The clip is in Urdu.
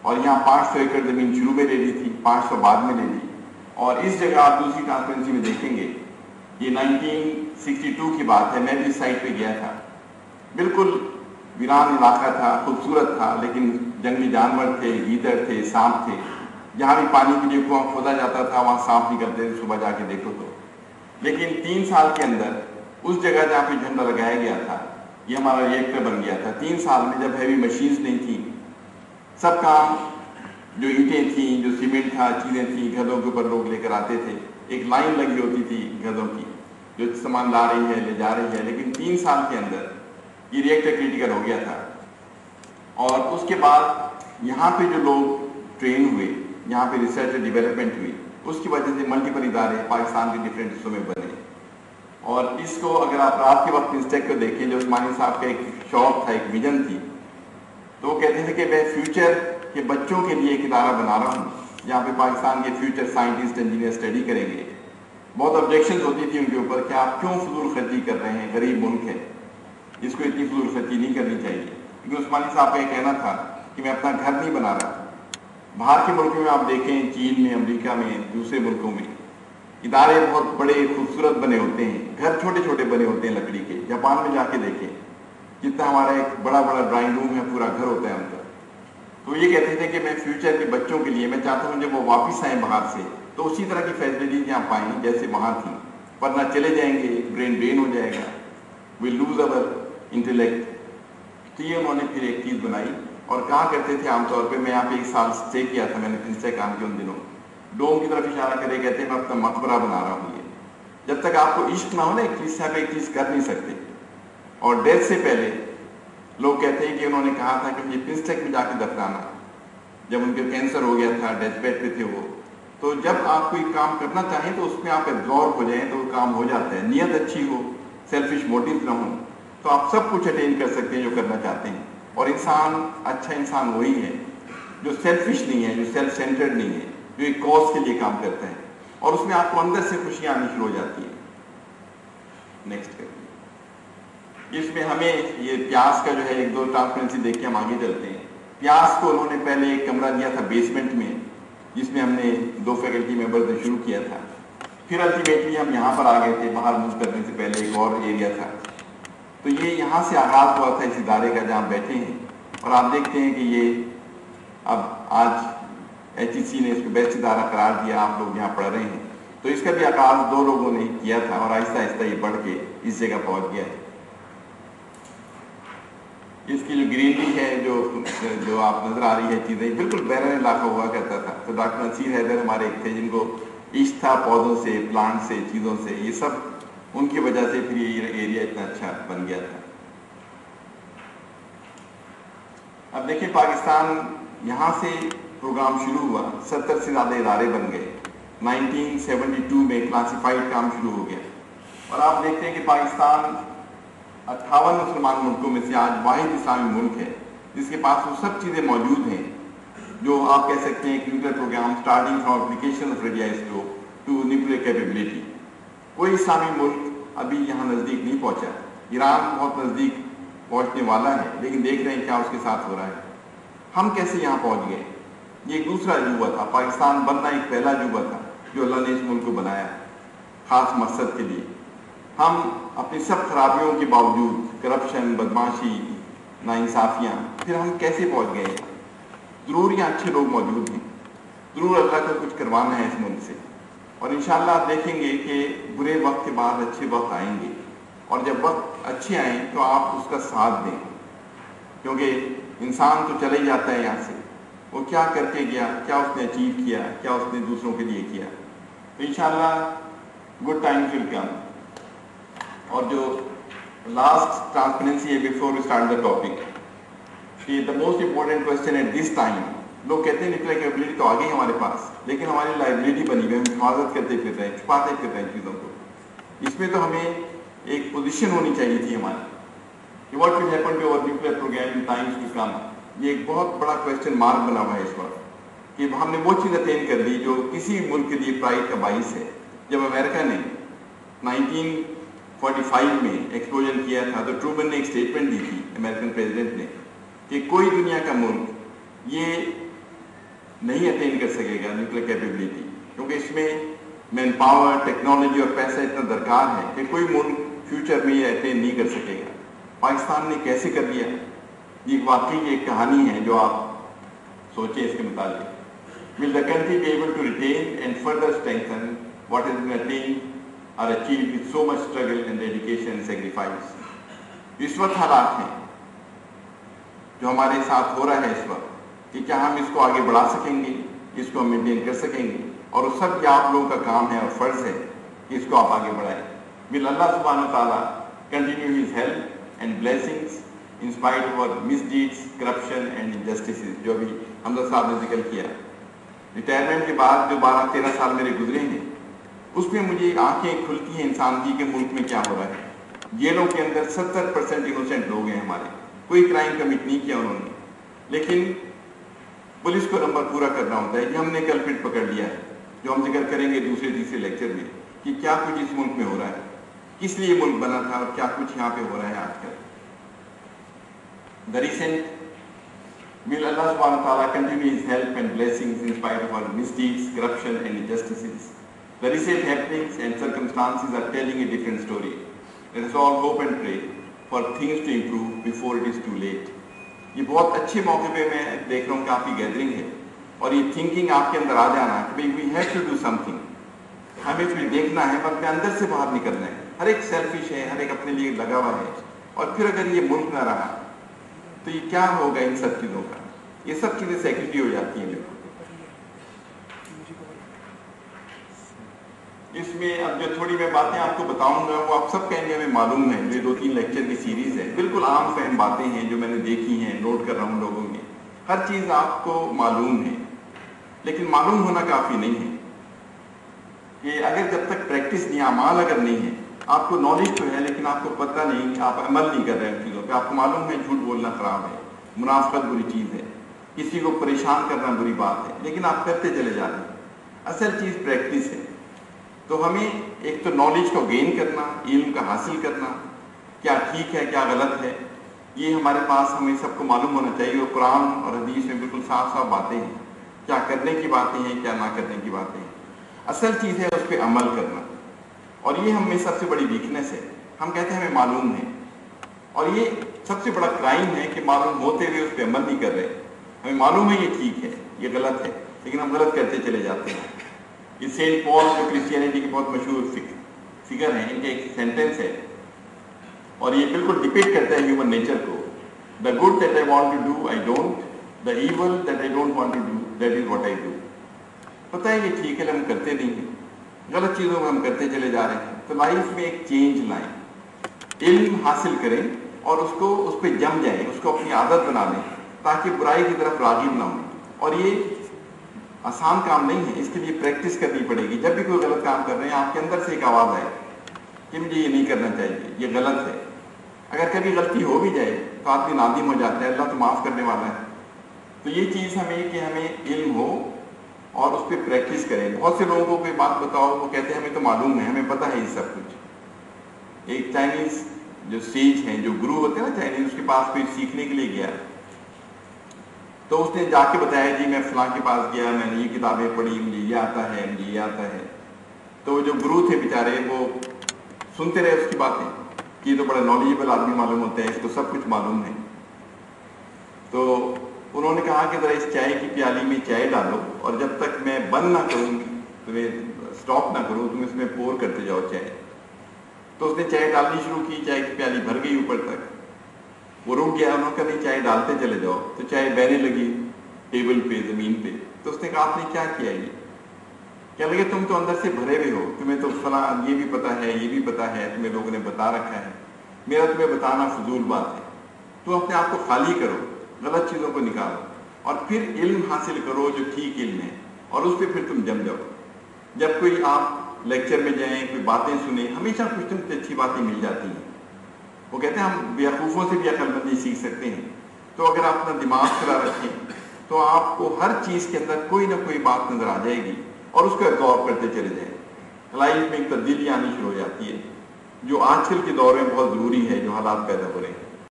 اور یہاں 500 ایکڑ زمین شروع میں لے لی تھی، 500 بعد میں لے لی. اور اس جگہ آپ دوسری ٹرانسپیرنسی میں دیکھیں گے، یہ 1962 کی بات ہے، میں بھی اس سائٹ پہ گیا تھا. بالکل ویران علاقہ تھا، خوبصورت تھا، لیکن جنگلی جانور تھے، گیدڑ تھے، سانپ تھے. جہاں بھی پانی کے لیے کنواں کھودا جاتا تھا وہاں سانپ نکلتے تھے، صبح جا کے دیکھو تو. لیکن 3 سال کے اندر اس جگہ جہاں پہ جھنڈا لگایا گیا تھا یہ ہمارا ریئیکٹر بن گیا تھا. 3 سال میں، جب ہیوی مشینز نہیں تھیں، سب کام جو اینٹیں تھیں، جو سیمنٹ تھا، چیزیں تھیں، گھروں کے اوپر لوگ لے کر آتے تھے. ایک لائن لگی ہوتی تھی گھروں کی جو سامان لا رہی ہے، لے جا رہی ہے. لیکن 3 سال کے اندر یہ ریئیکٹر کریٹیکل ہو گیا تھا. اور اس کے بعد یہاں پہ جو لوگ ٹرین ہوئے، یہاں پہ ریسرچ اور ڈیولپمنٹ ہوئی، اس کی وجہ سے ملٹیپل ادارے پاکستان کے ڈفرینٹ حصوں میں بنے. اور اس کو اگر آپ رات کے وقت انسٹیک کو دیکھیں، جو عثمانی صاحب کا ایک شوق تھا، ایک ویژن تھی، تو وہ کہتے تھے کہ میں فیوچر کے بچوں کے لیے ایک ادارہ بنا رہا ہوں جہاں پہ پاکستان کے فیوچر سائنٹسٹ انجینئر اسٹڈی کریں گے. بہت آبجیکشنز ہوتی تھی ان کے اوپر کہ آپ کیوں فضول خرچی کر رہے ہیں، غریب ملک ہے، اس کو اتنی فضول خرچی نہیں کرنی چاہیے. کیونکہ عثمانی صاحب کا یہ کہنا تھا کہ میں اپنا گھر نہیں بنا رہا. باہر کے ملکوں میں آپ دیکھیں، چین میں، امریکہ میں، دوسرے ملکوں میں ادارے بہت بڑے خوبصورت بنے ہوتے ہیں، گھر چھوٹے چھوٹے بنے ہوتے ہیں لکڑی کے. جاپان میں جا کے دیکھیں جتنا ہمارا ایک بڑا بڑا ڈرائنگ روم ہے، پورا گھر ہوتا ہے ان کا. تو یہ کہتے تھے کہ میں فیوچر کے بچوں کے لیے میں چاہتا ہوں جب وہ واپس آئیں باہر سے تو اسی طرح کی فیسلٹیز یہاں پائیں جیسے وہاں تھیں، ورنہ چلے جائیں گے، برین ڈرین ہو جائے گا، وی لوز اوور انٹلیکٹ. تو یہ انہوں نے پھر ایک چیز بنائی اور کہا کرتے تھے عام طور پہ، میں یہاں پہ 1 سال اسٹے کیا تھا، میں نے پھر کام کیا ان دنوں، ڈوم کی طرف اشارہ کرے کہتے ہیں میں اپنا مقبرہ بنا رہا ہوں. یہ جب تک آپ کو عشق نہ ہو نا ایک چیز سے، آپ ایک چیز کر نہیں سکتے. اور ڈیتھ سے پہلے لوگ کہتے ہیں کہ انہوں نے کہا تھا کہ مجھے پنسٹیک میں جا کے دفنانا. جب ان کے کینسر ہو گیا تھا، ڈیتھ بیڈ پہ تھے وہ، تو جب آپ کوئی کام کرنا چاہیں تو اس میں آپ ایبزارب ہو جائیں تو وہ کام ہو جاتا ہے. نیت اچھی ہو، سیلفش موٹیو نہ ہو، تو آپ سب کچھ اٹین کر سکتے ہیں جو کرنا چاہتے ہیں. اور انسان، اچھا انسان وہی ہے جو سیلفش نہیں ہے، جو سیلف سینٹرڈ نہیں ہے، جو ایک کاز کے لیے کام کرتا ہے اور اس میں آپ کو اندر سے خوشیاں آنی شروع ہو جاتی ہیں. نیکسٹ کریے. اس میں ہمیں یہ پیاس کا جو ہے 1-2 ٹرانسپیرنسی دیکھ کے ہم آگے چلتے ہیں. پیاس کو انہوں نے پہلے ایک کمرہ دیا تھا بیسمنٹ میں، جس میں ہم نے 2 فیکلٹی ممبرز نے شروع کیا تھا. پھر الٹیمیٹلی ہم یہاں پر آ گئے تھے، باہر موو کرنے سے پہلے ایک اور ایریا تھا. تو یہ یہاں سے آغاز ہوا تھا اس ادارے کا جہاں بیٹھے ہیں. اور آپ دیکھتے ہیں کہ یہ اب آج HEC نے اس کو بیسٹ ادارہ قرار دیا، آپ لوگ یہاں پڑھ رہے ہیں. تو اس کا بھی آغاز 2 لوگوں نے کیا تھا اور آہستہ آہستہ یہ بڑھ کے اس جگہ پہنچ گیا ہے. اس کی جو گرینری ہے جو آپ نظر آ رہی ہے چیزیں، بالکل بیرن علاقہ ہوا کرتا تھا. تو ڈاکٹر نصیر حیدر ہمارے ایک تھے جن کو عشق تھا پودوں سے، پلانٹ سے، چیزوں سے، یہ سب ان کی وجہ سے پھر یہ ایریا اتنا اچھا بن گیا تھا. اب دیکھیں پاکستان، یہاں سے پروگرام شروع ہوا، 70 سے زیادہ ادارے بن گئے. 1972 میں کلاسیفائڈ کام شروع ہو گیا. اور آپ دیکھتے ہیں کہ پاکستان 58 مسلمان ملکوں میں سے آج واحد اسلامی ملک ہے جس کے پاس وہ سب چیزیں موجود ہیں جو آپ کہہ سکتے ہیں nuclear program starting from application of radioscope to nuclear capability. کوئی اسلامی ملک ابھی یہاں نزدیک نہیں پہنچا. ایران بہت نزدیک پہنچنے والا ہے، لیکن دیکھ رہے ہیں کیا اس کے ساتھ ہو رہا ہے. ہم کیسے یہاں پہنچ گئے؟ یہ ایک دوسرا عجوبہ تھا. پاکستان بننا ایک پہلا عجوبہ تھا جو اللہ نے اس ملک کو بنایا خاص مقصد کے لیے. ہم اپنی سب خرابیوں کے باوجود، کرپشن، بدماشی، ناانصافیاں، پھر ہم کیسے پہنچ گئے؟ ضرور یہاں اچھے لوگ موجود ہیں، ضرور اللہ کو کچھ کروانا ہے اس ملک سے. اور انشاءاللہ آپ دیکھیں گے کہ برے وقت کے بعد اچھے وقت آئیں گے. اور جب وقت اچھے آئیں تو آپ اس کا ساتھ دیں، کیونکہ انسان تو چلا ہی جاتا ہے یہاں سے. وہ کیا کر کے گیا، کیا اس نے اچیو کیا، کیا اس نے دوسروں کے لیے کیا. تو انشاءاللہ گڈ ٹائمز ول کم. اور جو لاسٹ ٹرانسپیرنسی ہے before we start the topic, کہ the most important question at this time, لوگ کہتے ہیں نیوکلیر کیپیبلٹی تو آ گئی ہمارے پاس، لیکن ہماری لائبلٹی بنی ہوئی ہے، ہم حفاظت کرتے پھر رہے ہیں، چھپاتے پھر رہے ہیں چیزوں کو. اس میں تو ہمیں ایک پوزیشن ہونی چاہیے تھی ہماری. What will happen to our nuclear programme in times to come. یہ ایک بہت بڑا کوشچن مارک بنا ہوا ہے اس وقت کہ ہم نے وہ چیز اٹین کر لی جو کسی ملک کے لیے پرائڈ کا باعث ہے. جب امریکہ نے 1945 میں ایکسپلوژن کیا تھا تو ٹرومن نے ایک اسٹیٹمنٹ دی تھی امریکن پریزیڈنٹ نے کہ کوئی دنیا کا ملک یہ نہیں اٹین کر سکے گا نیوکلیر کیپیبلٹی، کیونکہ اس میں مین پاور، ٹیکنالوجی اور پیسہ اتنا درکار ہے کہ کوئی ملک فیوچر میں یہ اٹین نہیں کر سکے گا۔ پاکستان نے کیسے کر لیا؟ یہ واقعی ایک کہانی ہے جو آپ سوچیں اس کے متعلق۔ Will the country be able to retain and further strengthen what has been attained or achieved with so much struggle and dedication and sacrifice؟ اس وقت حالات ہیں جو ہمارے ساتھ ہو رہا ہے اس وقت کہ کیا ہم اس کو آگے بڑھا سکیں گے، اس کو ہم مینٹین کر سکیں گے، اور اس سب یہ آپ لوگوں کا کام ہے اور فرض ہے کہ اس کو آپ آگے بڑھائیں۔ Will Allah subhanahu wa ta'ala continue his help and blessings in spite of our misdeeds, corruption and injustices، جو ابھی حمزہ صاحب نے ذکر کیا۔ ریٹائرمنٹ کے بعد جو 12-13 سال میرے گزرے ہیں اس میں مجھے آنکھیں کھلتی ہیں انسان کی کہ ملک میں کیا ہو رہا ہے۔ جیلوں کے اندر 70% انوسینٹ لوگ ہیں ہمارے، کوئی کرائم کمٹ نہیں کیا انہوں نے، لیکن پولیس کو نمبر پورا کرنا ہوتا ہے کہ ہم نے کلپریٹ پکڑ لیا ہے، جو ہم ذکر کریں گے دوسرے تیسرے لیکچر میں کہ کیا کچھ اس ملک میں ہو رہا ہے، کس لیے ملک بنا تھا اور کیا کچھ یہاں پہ ہو رہا ہے آج کل۔ The recent Will Allah subhanahu wa ta'ala continue his help and blessings in spite of our misdeeds, corruption and injustices. The recent happenings and circumstances are telling a different story. Let us all hope and pray for things to improve before it is too late. یہ بہت اچھے موقع پہ میں دیکھ رہا ہوں کہ آپ کی گیدرنگ ہے اور یہ تھنکنگ آپ کے اندر آ جانا کہ بھئی we have to do something، ہمیں پھر دیکھنا ہے وقت اندر سے باہر نکلنا ہے۔ ہر ایک سیلفش ہے، ہر ایک اپنے لیے لگا ہوا ہے، اور پھر اگر یہ ملک نہ رہا تو یہ کیا ہوگا ان سب چیزوں کا؟ یہ سب چیزیں سیکریٹری ہو جاتی ہیں۔ اس میں اب جو تھوڑی میں باتیں آپ کو بتاؤں گا وہ آپ سب کہیں گے ہمیں معلوم ہے، یہ 2-3 لیکچر کی سیریز ہے، بالکل عام فہم باتیں ہیں جو میں نے دیکھی ہیں، نوٹ کر رہا ہوں لوگوں میں، ہر چیز آپ کو معلوم ہے، لیکن معلوم ہونا کافی نہیں ہے کہ اگر جب تک پریکٹس نہیں، اعمال اگر نہیں ہے، آپ کو نالج تو ہے لیکن آپ کو پتہ نہیں کہ آپ عمل نہیں کر رہے ہیں چیزوں پہ۔ آپ کو معلوم ہے جھوٹ بولنا خراب ہے، منافقت بری چیز ہے، کسی کو پریشان کرنا بری بات ہے، لیکن آپ کرتے چلے جا رہے ہیں۔ اصل چیز پریکٹس ہے۔ تو ہمیں ایک تو نالج کو گین کرنا، علم کا حاصل کرنا، کیا ٹھیک ہے کیا غلط ہے، یہ ہمارے پاس ہمیں سب کو معلوم ہونا چاہیے، اور قرآن اور حدیث میں بالکل صاف صاف باتیں ہیں، کیا کرنے کی باتیں ہیں کیا نہ کرنے کی باتیں ہیں۔ اصل چیز ہے اس پہ عمل کرنا، اور یہ ہم میں سب سے بڑی ویکنیس ہے۔ ہم کہتے ہیں ہمیں معلوم ہے، اور یہ سب سے بڑا کرائم ہے کہ معلوم ہوتے ہوئے اس پہ عمل نہیں کر رہے۔ ہمیں معلوم ہے یہ ٹھیک ہے یہ غلط ہے، لیکن ہم غلط کرتے چلے جاتے ہیں۔ یہ سینٹ پال جو کرسچینٹی کے بہت مشہور فگر ہیں، ان کے ایک سینٹنس ہے اور یہ بالکل ڈپیکٹ کرتا ہے ہیومن نیچر کو۔ The good that I want to do I don't, the evil that I don't want to do that is what I do. پتہ ہے یہ ٹھیک ہے ہم کرتے نہیں ہیں، غلط چیزوں کو ہم کرتے چلے جا رہے ہیں۔ تو لائف میں ایک چینج لائیں، علم حاصل کریں اور اس پہ جم جائیں، اس کو اپنی عادت بنا لیں تاکہ برائی کی طرف راغب نہ ہوں۔ اور یہ آسان کام نہیں ہے، اس کے لیے پریکٹس کرنی پڑے گی۔ جب بھی کوئی غلط کام کر رہے ہیں آپ کے اندر سے ایک آواز آئے کہ مجھے یہ نہیں کرنا چاہیے، یہ غلط ہے۔ اگر کبھی غلطی ہو بھی جائے تو آدمی نادم ہو جاتا ہے، اللہ تو معاف کرنے والا ہے۔ تو یہ چیز ہمیں کہ ہمیں علم ہو اور اس پہ پریکٹس کریں۔ بہت سے لوگوں کو بات بتاؤ وہ کہتے ہیں ہمیں تو معلوم ہے، ہمیں پتہ ہے یہ سب کچھ۔ ایک چائنیز جو سیج ہیں، جو گرو ہوتے ہیں نا چائنیز، اس کے پاس کوئی سیکھنے کے لیے گیا تو اس نے جا کے بتایا جی میں فلاں کے پاس گیا، میں نے یہ کتابیں پڑھی، مجھے یہ آتا ہے مجھے یہ آتا ہے۔ تو جو گرو تھے بیچارے وہ سنتے رہے اس کی باتیں کہ یہ تو بڑا نالجیبل آدمی معلوم ہوتا ہے، اس کو سب کچھ معلوم ہے۔ تو انہوں نے کہا کہ ذرا اس چائے کی پیالی میں چائے ڈالو اور جب تک میں بند نہ کروں تمہیں اسٹاپ نہ کروں تم اس میں پور کرتے جاؤ چائے۔ تو اس نے چائے ڈالنی شروع کی، چائے کی پیالی بھر گئی اوپر تک، وہ رک گیا، انہوں نے کہا نہیں چائے ڈالتے چلے جاؤ، تو چائے بہنے لگی ٹیبل پہ زمین پہ۔ تو اس نے کہا آپ نے کیا کیا؟ یہ کیا لگے تم تو اندر سے بھرے ہوئے ہو، تمہیں تو فلاں یہ بھی پتہ ہے یہ بھی پتہ ہے، تمہیں لوگوں نے بتا رکھا ہے، میرا تمہیں بتانا فضول بات ہے۔ تو اپنے آپ کو خالی کرو، غلط چیزوں کو نکالو اور پھر علم حاصل کرو جو ٹھیک علم ہے، اور اس پہ پھر تم جم جاؤ۔ جب کوئی آپ لیکچر میں جائیں، کوئی باتیں سنیں، ہمیشہ کچھ تم سے اچھی باتیں مل جاتی ہیں۔ وہ کہتے ہیں ہم بیوقوفوں سے بھی عقل مندی سیکھ سکتے ہیں۔ تو اگر آپ اپنا دماغ کھلا رکھیں تو آپ کو ہر چیز کے اندر کوئی نہ کوئی بات نظر آ جائے گی اور اس کو ایبزارب کرتے چلے جائیں۔ لائف میں ایک تبدیلی آنی شروع ہو جاتی ہے جو آج کل کے دور میں بہت ضروری ہے، جو حالات پیدا ہو رہے ہیں۔